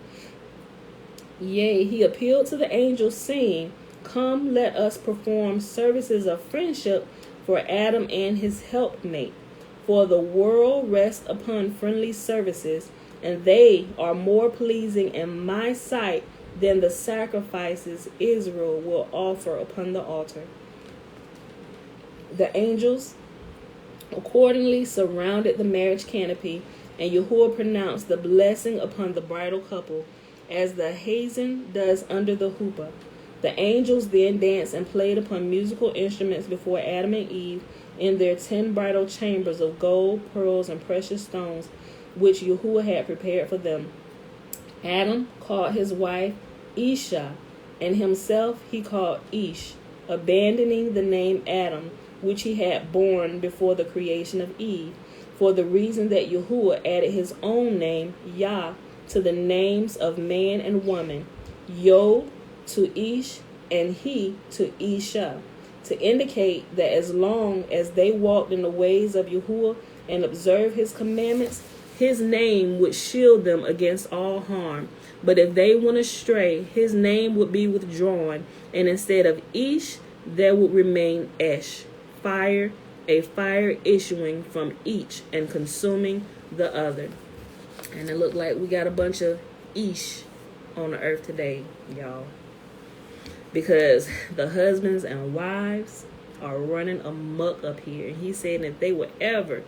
Yea, he appealed to the angels, saying, come, let us perform services of friendship for Adam and his helpmate, for the world rests upon friendly services, and they are more pleasing in my sight than the sacrifices Israel will offer upon the altar. The angels accordingly surrounded the marriage canopy, and Yahuwah pronounced the blessing upon the bridal couple, as the hazen does under the chuppah. The angels then danced and played upon musical instruments before Adam and Eve in their 10 bridal chambers of gold, pearls, and precious stones, which Yahuwah had prepared for them. Adam called his wife Isha, and himself he called Ish, abandoning the name Adam, which he had borne before the creation of Eve, for the reason that Yahuwah added his own name, Yah, to the names of man and woman, Yod to Ish, and he to Isha, to indicate that as long as they walked in the ways of Yahuwah and observed his commandments, his name would shield them against all harm. But if they went astray, his name would be withdrawn, and instead of Ish, there would remain Esh, fire, a fire issuing from each and consuming the other. And it looked like we got a bunch of Ish on the earth today, y'all. Because the husbands and wives are running amok up here. And he said if they would ever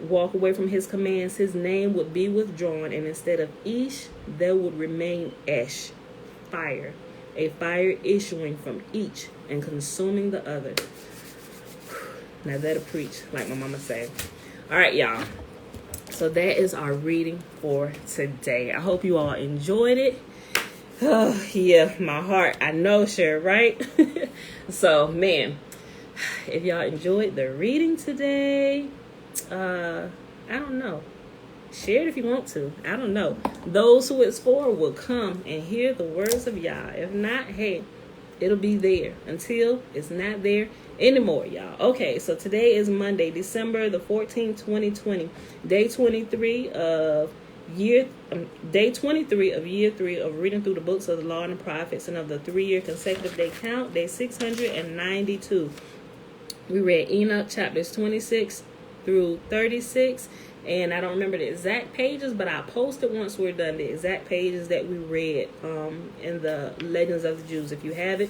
walk away from his commands, his name would be withdrawn, and instead of Ish, there would remain Esh, fire, a fire issuing from each and consuming the other. Now that'll preach, like my mama said. All right, y'all. So that is our reading for today. I hope you all enjoyed it. Oh, yeah, my heart. I know, sure, right? So, man, if y'all enjoyed the reading today, I don't know. Share it if you want to. I don't know. Those who it's for will come and hear the words of Yah. If not, hey, it'll be there until it's not there anymore, y'all. Okay, so today is Monday, December the 14th, 2020, day 23 of day 23 of year 3 of reading through the books of the law and the prophets, and of the 3-year consecutive day count, day 692. We read Enoch chapters 26 through 36, and I don't remember the exact pages, but I'll post it once we're done, the exact pages that we read in the Legends of the Jews. If you have it,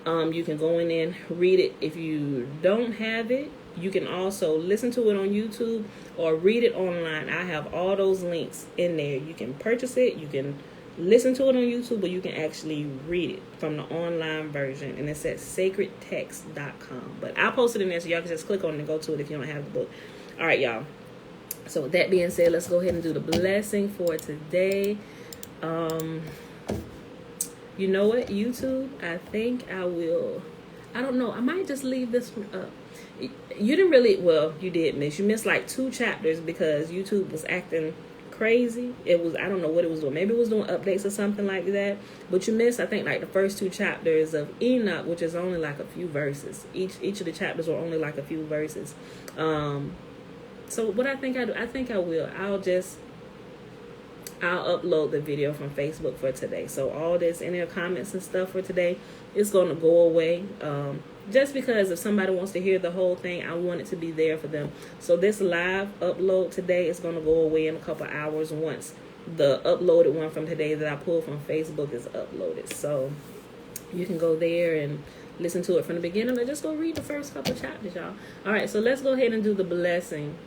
you can go in and read it. If you don't have it, you can also listen to it on YouTube or read it online. I have all those links in there. You can purchase it, you can listen to it on YouTube, or you can actually read it from the online version, and it's at sacredtext.com. But I'll post it in there so y'all can just click on it and go to it if you don't have the book. All right, y'all. So with that being said, let's go ahead and do the blessing for today. You know what, YouTube? I think I will. I don't know. I might just leave this one up. You didn't really, well, you did miss. You missed like 2 chapters because YouTube was acting crazy. It was, I don't know what it was doing. Maybe it was doing updates or something like that. But you missed, I think, like the first 2 chapters of Enoch, which is only like a few verses. Each of the chapters were only like a few verses. So what I think I do, I think I will. I'll upload the video from Facebook for today. So all this in their comments and stuff for today is going to go away. Just because if somebody wants to hear the whole thing, I want it to be there for them. So this live upload today is going to go away in a couple hours once the uploaded one from today that I pulled from Facebook is uploaded. So you can go there and listen to it from the beginning, or just go read the first couple chapters, y'all. All right, so let's go ahead and do the blessing,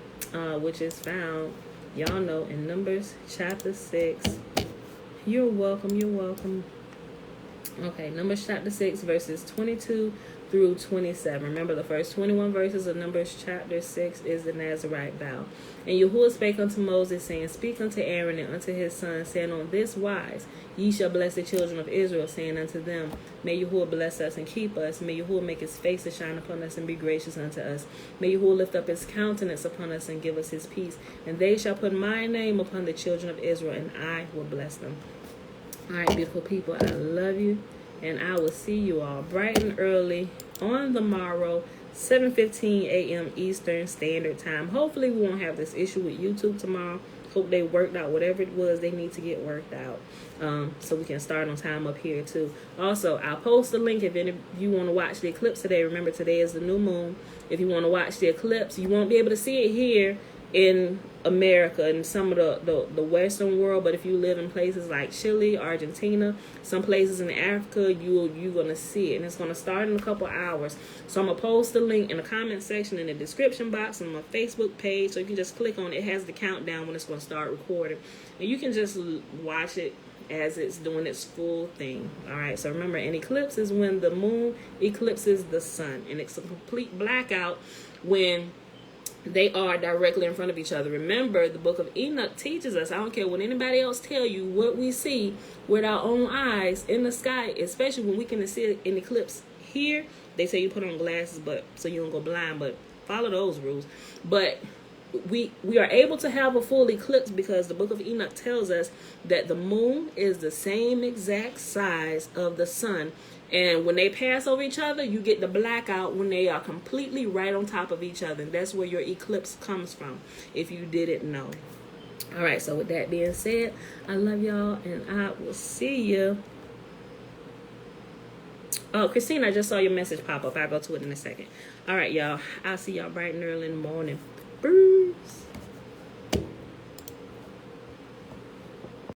which is found, y'all know, in Numbers chapter 6. You're welcome. You're welcome. Okay, Numbers chapter 6, verses 22 through 27. Remember, the first 21 verses of Numbers chapter 6 is the Nazarite vow. And Yahuwah spake unto Moses, saying, Speak unto Aaron and unto his sons, saying, On this wise ye shall bless the children of Israel, saying unto them, May Yahuwah bless us and keep us. May Yahuwah make his face to shine upon us and be gracious unto us. May Yahuwah lift up his countenance upon us and give us his peace. And they shall put my name upon the children of Israel, and I will bless them. All right, beautiful people, I love you. And I will see you all bright and early on the morrow, 7:15 a.m. Eastern Standard Time. Hopefully we won't have this issue with YouTube tomorrow. Hope they worked out whatever it was they need to get worked out, so we can start on time up here too. Also, I'll post the link if any of you want to watch the eclipse today. Remember, today is the new moon. If you want to watch the eclipse, you won't be able to see it here in America and some of the Western world, but if you live in places like Chile, Argentina, some places in Africa, you're gonna see it, and it's gonna start in a couple hours. So I'm gonna post the link in the comment section in the description box on my Facebook page, so you can just click on it. It has the countdown when it's gonna start recording, and you can just watch it as it's doing its full thing. All right, so remember, an eclipse is when the moon eclipses the sun, and it's a complete blackout when they are directly in front of each other. Remember, the Book of Enoch teaches us, I don't care what anybody else tell you, what we see with our own eyes in the sky, especially when we can see an eclipse here. They say you put on glasses, but so you don't go blind, but follow those rules. But we are able to have a full eclipse because the Book of Enoch tells us that the moon is the same exact size of the sun. And when they pass over each other, you get the blackout when they are completely right on top of each other. And that's where your eclipse comes from, if you didn't know. All right, so with that being said, I love y'all, and I will see you. Oh, Christine, I just saw your message pop up. I'll go to it in a second. All right, y'all. I'll see y'all bright and early in the morning. Boo.